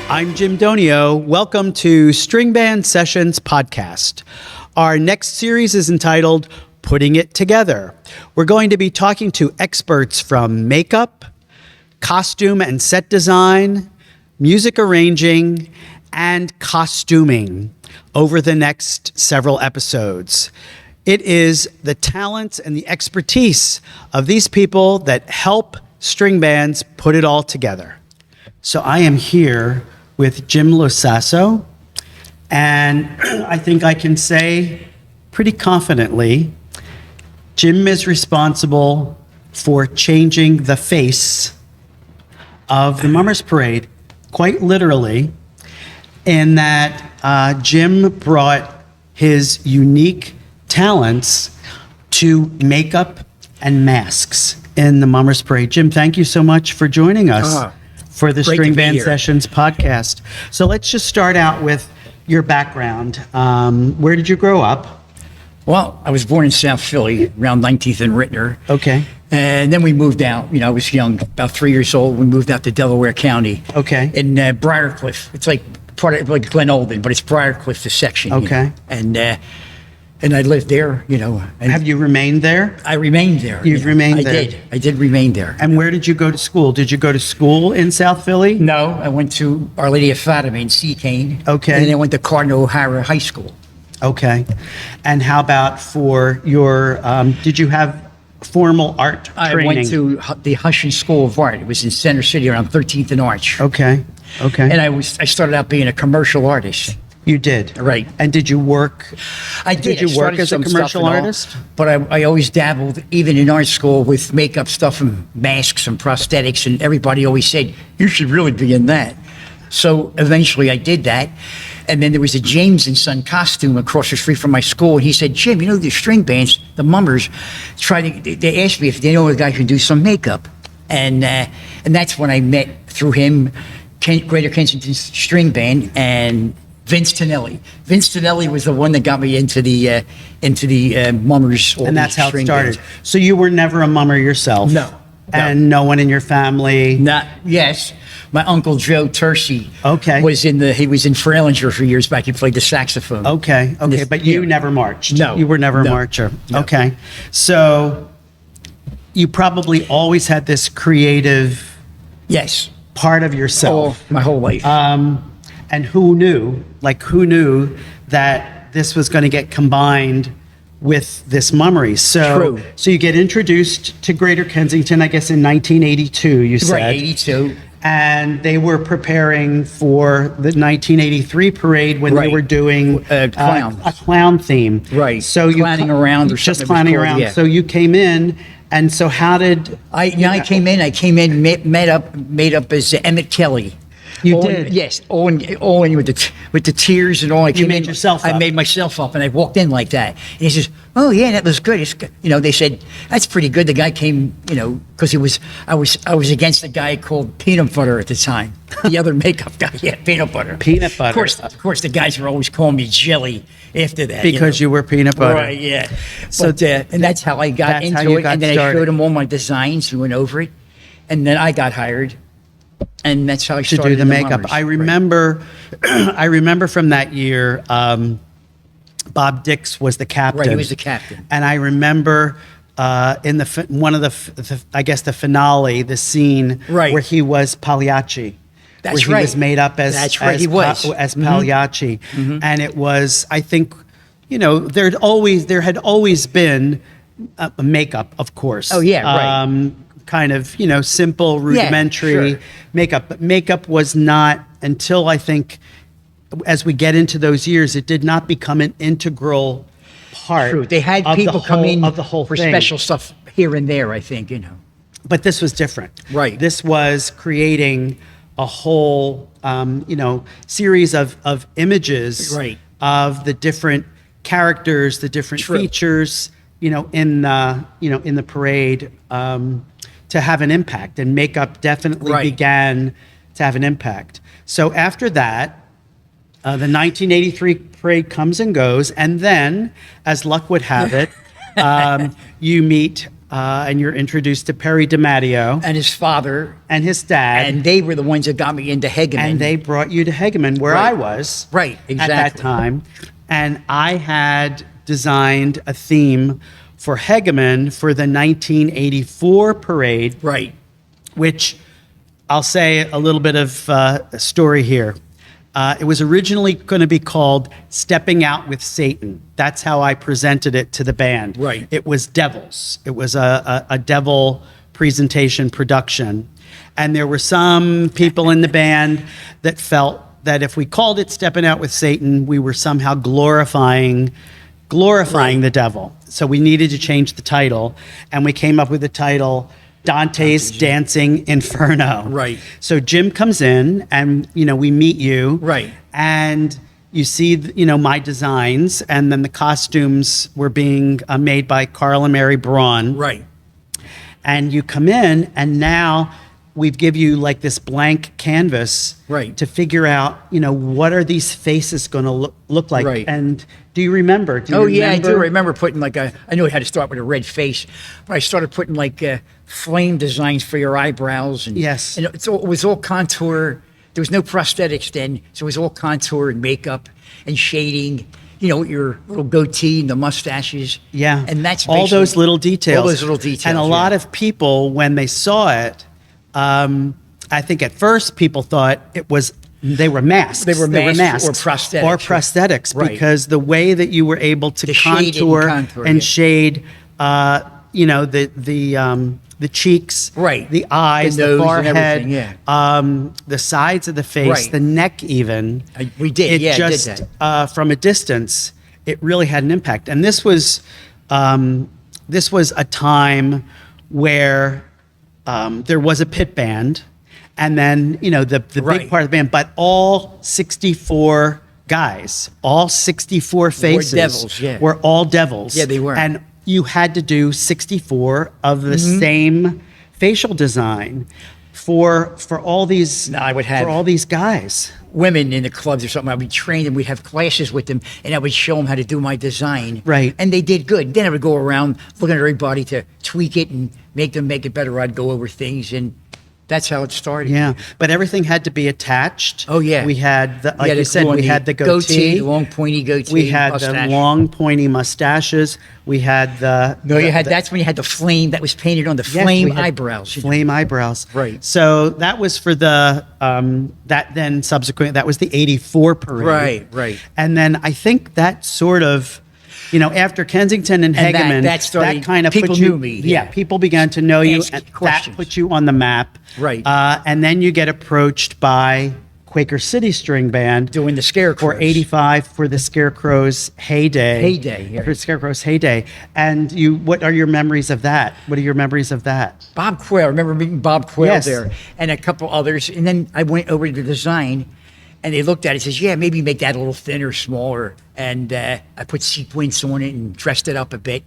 I'm Jim Donio. Welcome to String Band Sessions Podcast. Our next series is entitled Putting It Together. We're going to be talking to experts from makeup, costume and set design, music arranging, and costuming over the next several episodes. It is the talents and the expertise of these people that help string bands put it all together. So I am here with Jim LoSasso, and I think I can say pretty confidently, Jim is responsible for changing the face of the Mummers Parade, quite literally, in that Jim brought his unique talents to makeup and masks in the Mummers Parade. Jim, thank you so much for joining us for the String Band Sessions podcast. So let's just start out with your background. Where did you grow up? Well, I was born in South Philly, around 19th and Rittner. Okay. And then we moved out. I was young, about 3 years old. We moved out to Delaware County. Okay. In Briarcliff. It's like part of like Glen Olden, but it's Briarcliff, the section. Okay. And I lived there, And have you remained there? I remained there. You've remained there? I did remain there. And where did you go to school? Did you go to school in South Philly? No, I went to Our Lady of Fatima in Seacane. Okay. And then I went to Cardinal O'Hara High School. Okay. And how about for your, did you have formal art training? I went to the Hushin School of Art. It was in Center City around 13th and Arch. Okay. Okay. And I started out being a commercial artist. You did? Right. And did you work? I did. Did you work as a commercial artist? But I always dabbled, even in art school, with makeup stuff and masks and prosthetics, and everybody always said, you should really be in that. So eventually I did that. And then there was a James and Son costume across the street from my school. And he said, Jim, the string bands, the Mummers, they asked me if they know a guy who can do some makeup. And that's when I met, through him, Greater Kensington String Band and Vince Tonelli. Vince Tonelli was the one that got me into the Mummers. And that's how it started. Bands. So you were never a mummer yourself? No. And no one in your family? Yes. My uncle Joe Tercy was he was in Fralinger for years back. He played the saxophone. Okay. But you never marched? No. You were never a marcher? No. Okay. So you probably always had this creative part of yourself. My whole life. And who knew that this was going to get combined with this Mummery? So you get introduced to Greater Kensington, I guess, in 1982, you said. Right, 82. And they were preparing for the 1983 parade when they were doing a clown theme. Right. So clowning around or just something. Clowning around. Yeah. So you came in, and so how did I came in, made up as Emmett Kelly. You did? Yes, all in with the tears and all. You made yourself up. I made myself up, and I walked in like that. And he says, "Oh yeah, that was good." It's good. They said that's pretty good. The guy came, because I was against a guy called Peanut Butter at the time. The other makeup guy, Peanut Butter. Peanut Butter. Of course, the guys were always calling me Jelly after that. Because you were Peanut Butter. Right? Yeah. But and that's how I got into it. And then I showed him all my designs and went over it, and then I got hired. And that's how I started to do the makeup. Mummers. I remember from that year, Bob Dix was the captain. Right, he was the captain. And I remember in the finale, the scene where he was Pagliacci. That's where he was made up as Pagliacci. Mm-hmm. And it was, I think, there had always been a makeup, of course. Oh yeah, right. Kind of, simple, rudimentary makeup. But makeup was not, until I think, as we get into those years, it did not become an integral part. True. They had people come in of the whole for thing. Special stuff here and there, I think, But this was different. Right. This was creating a whole, series of images of the different characters, the different features, in the parade. To have an impact, and makeup definitely began to have an impact. So after that, the 1983 parade comes and goes, and then, as luck would have it, you meet and you're introduced to Perry DiMatteo and his father, and his dad. and they were the ones that got me into Hegeman. And they brought you to Hegeman, where Right. I was Right, at that exactly. time. And I had designed a theme for Hegeman for the 1984 parade, Right. which I'll say a little bit of a story here. It was originally going to be called Stepping Out with Satan. That's how I presented it to the band. Right. It was devils. It was a devil presentation production. And there were some people in the band that felt that if we called it Stepping Out with Satan, we were somehow glorifying the devil. So we needed to change the title. And we came up with the title Dante's Dancing Inferno. Right. So Jim comes in and, we meet you. Right. And you see, my designs, and then the costumes were being made by Carl and Mary Braun. Right. And you come in, and now we've give you like this blank canvas Right. to figure out, what are these faces going to look like? Right. And do you remember? Yeah, I do. I remember putting I knew I had to start with a red face, but I started putting flame designs for your eyebrows. And, Yes. And it was all contour. There was no prosthetics then, so it was all contour and makeup and shading. With your little goatee and the mustaches. Yeah. And that's all those little details. All those little details. And a lot of people, when they saw it, I think at first people thought they were masks. They were masks or prosthetics. Right. Because the way that you were able to contour and shade, the cheeks, right, the eyes, the nose, the forehead, and everything, the sides of the face, right, the neck, even. We did, it just, did that. From a distance, it really had an impact. And this was a time where there was a pit band, and then the Right. big part of the band, but all 64 guys, all 64 faces devils, yeah. were all devils. Yeah, they were. And you had to do 64 of the same facial design for all these. No, I would have for all these guys. Women in the clubs or something. I'd be trained, and we'd have classes with them, and I would show them how to do my design. Right. And they did good. Then I would go around looking at everybody to tweak it and make them make it better. I'd go over things, and that's how it started. Yeah, but everything had to be attached. Oh, yeah. We had the, like Yeah, you said, we had the goatee, long pointy goatee. we had mustache. the long pointy mustaches. We had the that's when you had the flame that was painted on the yes, flame we had eyebrows. Flame eyebrows. Right. So that was for the that was the 84 parade. Right. And then I think that sort of, after Kensington and And Hegeman, that started- that kind of people put you, knew me, Yeah, yeah. people began to know you, Ask and that questions. put you on the map. Right. And then you get approached by Quaker City String Band Doing the Scarecrow for 85 for the Scarecrow's heyday. yeah. For Scarecrow's heyday. And what are your memories of that? What are your memories of that? Bob Quayle. I remember meeting Bob Quayle Yes. there, and a couple others. And then I went over to the design, and they looked at it and says, yeah, maybe make that a little thinner, smaller. And I put sequins on it and dressed it up a bit.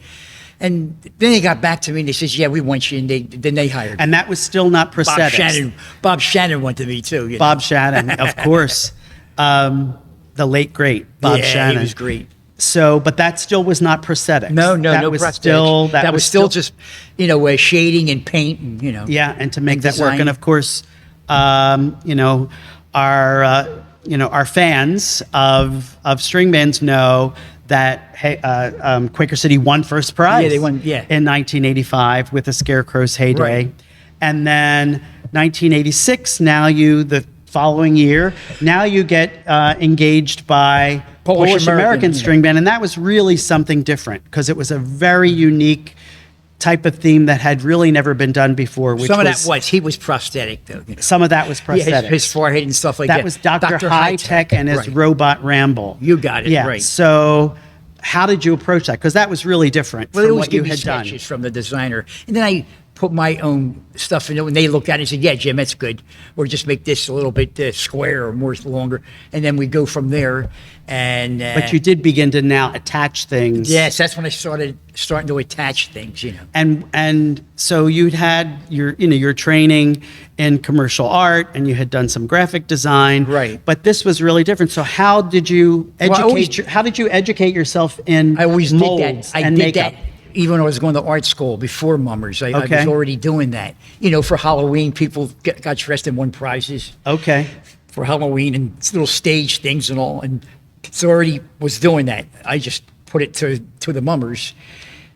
And then they got back to me and they says, yeah, we want you. And then they hired me. And that was still not prosthetics. Bob Shannon wanted me too. Bob Shannon, of course. The late, great Bob Shannon. He was great. So, but that still was not prosthetics. No was prosthetics. still that was still just, shading and paint and, Yeah, and to make and that work. design. And of course, our fans of string bands know that Quaker City won first prize. Yeah, they won, in 1985 with the Scarecrow's heyday, Right. and then 1986. Now the following year, now you get engaged by Polish American String Band, and that was really something different because it was a very unique type of theme that had really never been done before. Which he was prosthetic though. Some of that was prosthetic. Yeah, his forehead and stuff like that. That was Dr. High Tech and his Right. Robot Ramble. You got it, Yeah. right. So how did you approach that? Because that was really different Well, they from always what you give me had done. sketches from the designer, and then I put my own stuff in it. When they looked at it and said, "Yeah, Jim, that's good," or just make this a little bit square or more longer, and then we go from there. And But you did begin to now attach things. yes, that's when I starting to attach things. And so you'd had your training in commercial art, and you had done some graphic design. Right. But this was really different. So how did you educate? Well, how did you educate yourself in I always molds did that. I and did makeup? that. even when I was going to art school before Mummers, I Okay. was already doing that. You know, for Halloween, people got dressed and won prizes Okay. for Halloween and little stage things and all. And so I already was doing that. I just put it to the Mummers,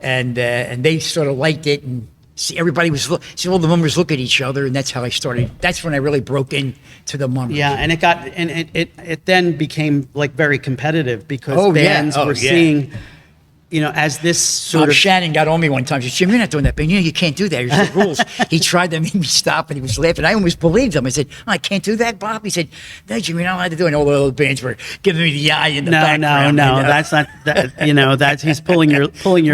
and they sort of liked it. And see, everybody was see all the Mummers look at each other, and that's how I started. That's when I really broke into the Mummers. Yeah, and it then became like very competitive because Oh, yeah. bands Oh, were yeah. seeing, you know, as this sort Bob of Shannon got on me one time. He said, "Jim, you're not doing that, but you know you can't do that. There's the rules." He tried to make me stop, and he was laughing. I almost believed him. I said, "I can't do that, Bob." He said, "No, Jim, you're not allowed to do it." And all the other bands were giving me the eye in the background. No, that's not that. You know, that's he's pulling your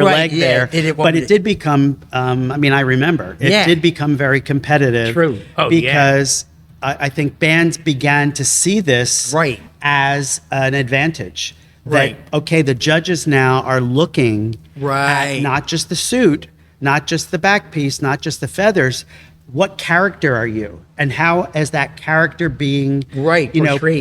Right, leg yeah, there. but It did become. I mean, I remember it Yeah. did become very competitive. True. Oh, because I think bands began to see this Right. as an advantage. That, Right. okay, the judges now are looking Right. at not just the suit, not just the back piece, not just the feathers. What character are you, and how is that character being Right,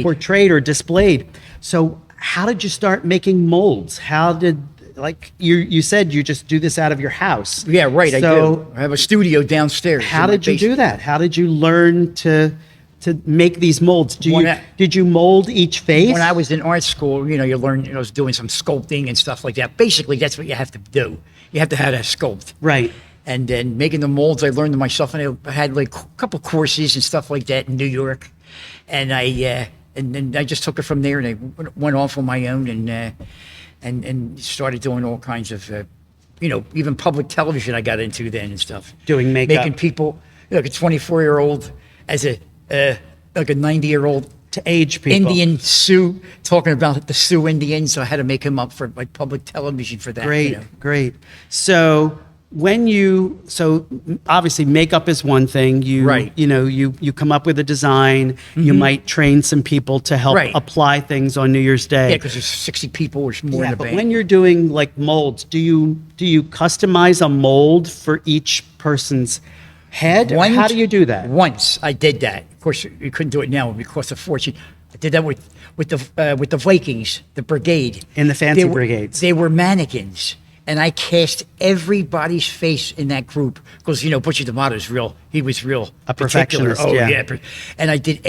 portrayed or displayed? So, how did you start making molds? How did like you said you just do this out of your house? Yeah, right. I So, do. I have a studio downstairs. how in my did you do basement. that? How did you learn to make these molds? Did you mold each face? When I was in art school, you know, you learn. You know, I was doing some sculpting and stuff like that. Basically, that's what you have to do. You have to have that sculpt. Right. And then making the molds, I learned them myself, and I had like a couple courses and stuff like that in New York. And then I just took it from there, and I went off on my own, and started doing all kinds of, you know, even public television I got into then and stuff. Doing makeup. making people, like a 24-year-old as like a 90-year-old To age people. Indian Sioux, talking about the Sioux Indians. So I had to make him up for like public television for that. Great, you know. great. So obviously makeup is one thing. Right. You know, you come up with a design. You might train some people to help Right. apply things on New Year's Day. Yeah, because there's 60 people or more in Yeah, the but band. when you're doing like molds, do you customize a mold for each person's head? Or how do you do that? Once I did that. Of course, you couldn't do it now; it would cost a fortune. I did that with the Vikings, the brigade. In the fancy They were- brigades. They were mannequins, and I cast everybody's face in that group because you know Butcher D'Amato's real. He was real A particular. perfectionist, Oh yeah. And I did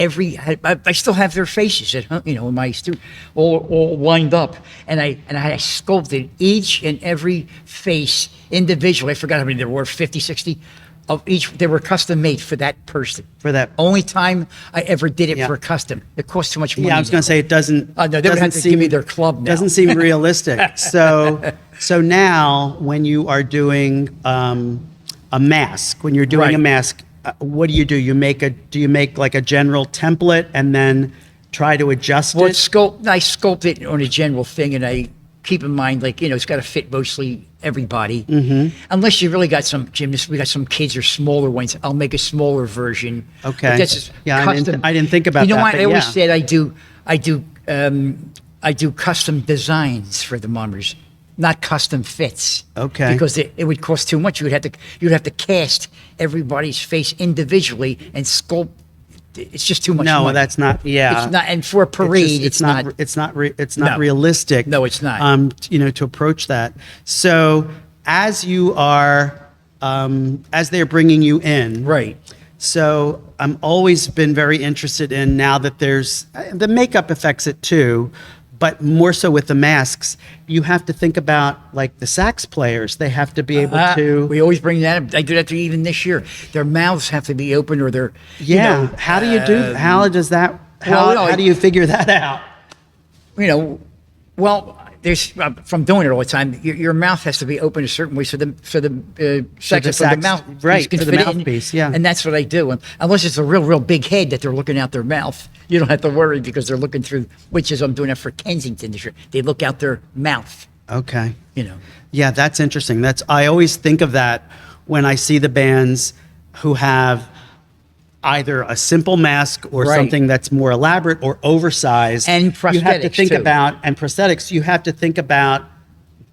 I still have their faces at you know in my studio, all lined up, and I sculpted each and every face individually. I forgot how many there were, 50, 60 of each. They were custom made for that person. For that- Only time I ever did it Yeah. for custom. It cost too much money. Yeah, I was going to say it doesn't. Oh, no, they would doesn't have to give me their club now. Doesn't seem realistic. So now, when you are doing a mask, when you're doing a Right. mask, what do? You do you make like a general template and then try to adjust Well, it? I sculpt it on a general thing, and I keep in mind, like, you know, it's got to fit mostly everybody. Mm-hmm. Unless you really got some gymnasts, we got some kids or smaller ones. I'll make a smaller version. Okay. But that's just Yeah, custom. I didn't think about You know that, what? but I always yeah. said I do custom designs for the Mummers, not custom fits. Okay. Because it would cost too much. You'd have to cast everybody's face individually and sculpt. It's just too much No, money. that's not. Yeah, It's not, and for a parade, it's not. It's not No. realistic. No, it's not. You know, to approach that. So as you are, as they're bringing you in, Right. So I'm always been very interested in now that there's the makeup affects it too, but more so with the masks. You have to think about like the sax players. They have to be able to. We always bring that up. I do that even this year. Their mouths have to be open, or their Yeah. You know, How do you do? How does that? How, well, how do you figure that out? you know, well, there's from doing it all the time. Your mouth has to be open a certain way, so the section for the sax- mouth right, can for the fit in. mouthpiece, yeah. And that's what I do. And unless it's a real big head that they're looking out their mouth, you don't have to worry because they're looking through. Which is I'm doing that for Kensington this year. They look out their mouth. Okay. You know. Yeah, that's interesting. I always think of that when I see the bands who have either a simple mask or Right. something that's more elaborate or oversized. And You have to prosthetics, think too. about and prosthetics. You have to think about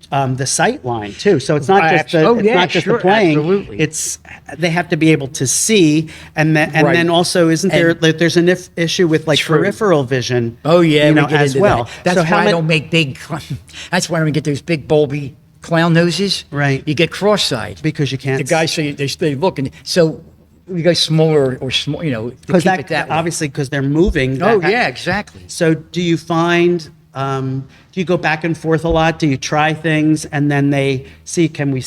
the sight line too. So it's not just the, Oh, it's yeah, not just sure, the playing. absolutely. It's they have to be able to see, and then Right. also isn't there? And- Like, there's an issue with like True. peripheral vision. Oh yeah, you know, we get as into well. That. That's So how why I ma- don't make big. That's why I don't get those big bulby clown noses, Right. you get cross-eyed. Because you can't. The guys say they look, and so we go smaller or small, to keep it that way. obviously because they're moving. Oh, yeah, exactly. So do you find, do you go back and forth a lot? Do you try things and then they see, can we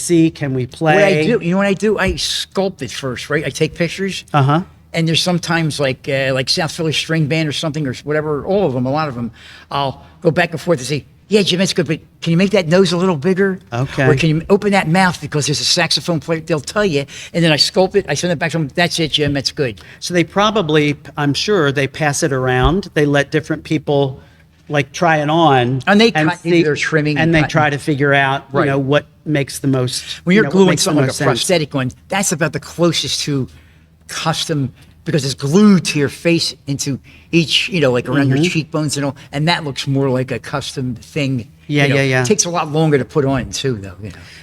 play? What I do, what I do? I sculpt it first, right? I take pictures. Uh-huh. And there's sometimes like South Philly String Band or something or whatever, all of them, a lot of them, I'll go back and forth and say, yeah, Jim, that's good, but can you make that nose a little bigger? Okay. Or can you open that mouth because there's a saxophone player, they'll tell you. And then I sculpt it, I send it back to them, that's it, Jim, that's good. So they probably, I'm sure, they pass it around. They let different people like try it on. And they cut, they're trimming. And they cutting. try to figure out, Right. what makes the most. When you're what gluing makes the something like a most sense. prosthetic on, that's about the closest to custom because it's glued to your face into each, like around your cheekbones and all, and that looks more like a custom thing. Yeah. It takes a lot longer to put on too, though.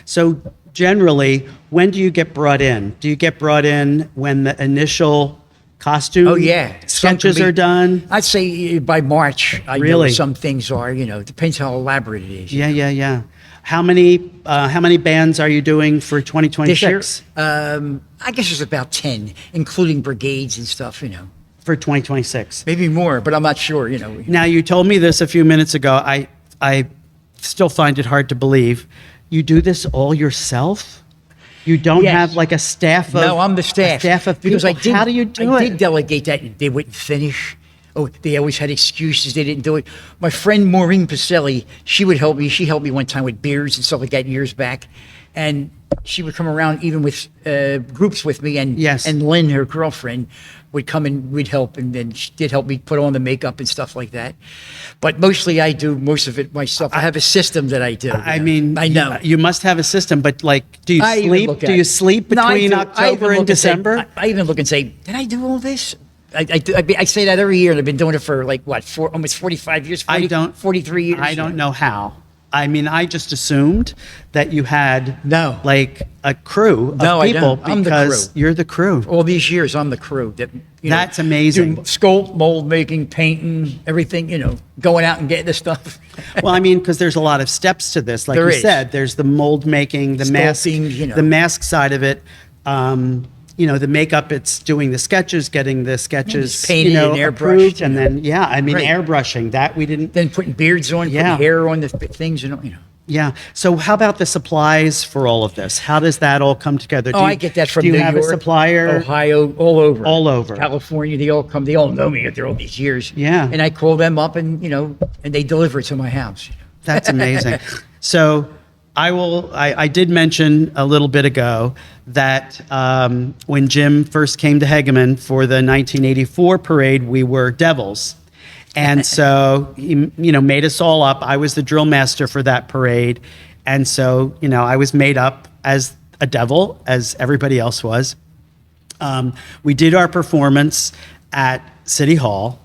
So generally, when do you get brought in? Do you get brought in when the initial costume Oh yeah, sketches are done? I'd say by March. I know Really? some things are. Depends how elaborate it is. Yeah. How many bands are you doing for 2026? This year, I guess there's about 10, including brigades and stuff. For 2026. Maybe more, but I'm not sure. Now, you told me this a few minutes ago. I still find it hard to believe. You do this all yourself? You don't Yes. have like a staff of... No, I'm the staff. A staff of people? Because How do you do I it? did delegate that. They wouldn't finish. Oh, they always had excuses. They didn't do it. My friend Maureen Pacelli, she would help me. She helped me one time with beards and stuff like that years back. And she would come around even with groups with me. And Yes. and Lynn, her girlfriend, would come and we'd help. And then she did help me put on the makeup and stuff like that. But mostly I do most of it myself. I have a system that I do. I mean, I know. You must have a system, but like, do you I even sleep? look at Do you it. sleep No, I between do. I October even and look and say- December? I even look and say, did I do all this? I say that every year, and I've been doing it for like what, almost 45 years. 43 years. I don't know how. I mean, I just assumed that you had No. like a crew of No, I people don't. I'm the because crew. you're the crew. All these years, I'm the crew. That's amazing. Do sculpt, mold making, painting, everything. Going out and getting the stuff. Well, I mean, because there's a lot of steps to this. Like There you is. said, there's the mold making, the mask, Sculpting, the mask side of it. The makeup, it's doing the sketches, getting the sketches, It's painted and airbrushed, approved, and then Right. airbrushing that we didn't. Then putting beards on, Yeah. putting hair on the things. Yeah. So how about the supplies for all of this? How does that all come together? I get that from Do you New have York, a supplier? Ohio, all over. All over. California, they all come. They all know me after all these years. Yeah. And I call them up and, and they deliver it to my house. That's amazing. So I did mention a little bit ago that when Jim first came to Hegeman for the 1984 parade, we were devils. And so he, made us all up. I was the drill master for that parade. And so, I was made up as a devil, as everybody else was. We did our performance at City Hall.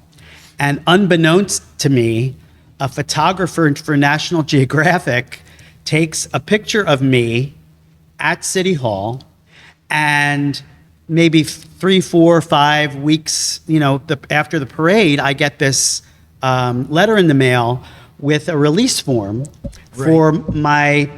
And unbeknownst to me, a photographer for National Geographic takes a picture of me at City Hall, and maybe 3, 4, 5 weeks, after the parade, I get this letter in the mail with a release form for my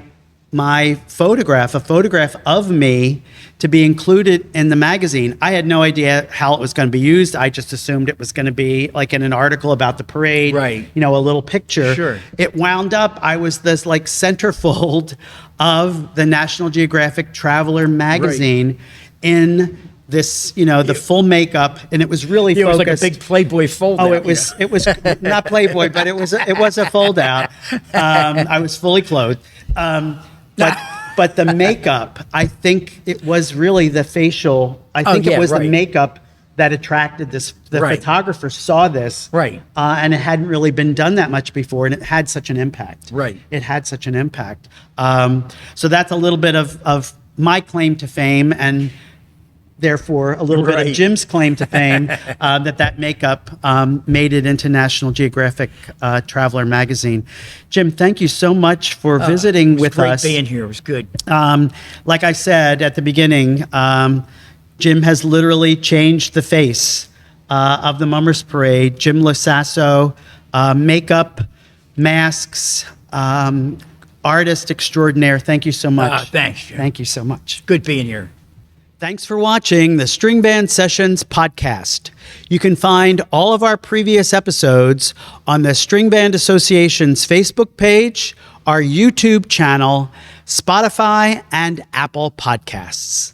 photograph, a photograph of me to be included in the magazine. I had no idea how it was going to be used. I just assumed it was going to be like in an article about the parade, Right. A little picture. Sure. It wound up, I was this like centerfold of the National Geographic Traveler magazine in this, the full makeup, and it was really It was focused. like a big Playboy fold. Oh, it was not Playboy, but it was a fold out. I was fully clothed. But the makeup, I think it was really the facial. I think it was the makeup that attracted this. The Right. photographer saw this, Right. And it hadn't really been done that much before, and it had such an impact. Right. It had such an impact. So that's a little bit of my claim to fame, and therefore a little bit of Right. Jim's claim to fame, that makeup made it into National Geographic Traveler magazine. Jim, thank you so much for visiting with great us. being here. It was good. Like I said at the beginning, Jim has literally changed the face of the Mummers Parade. Jim LoSasso, makeup, masks, artist extraordinaire. Thank you so much. Thanks, Jim. Thank you so much. Good being here. Thanks for watching the String Band Sessions podcast. You can find all of our previous episodes on the String Band Association's Facebook page, our YouTube channel, Spotify, and Apple Podcasts.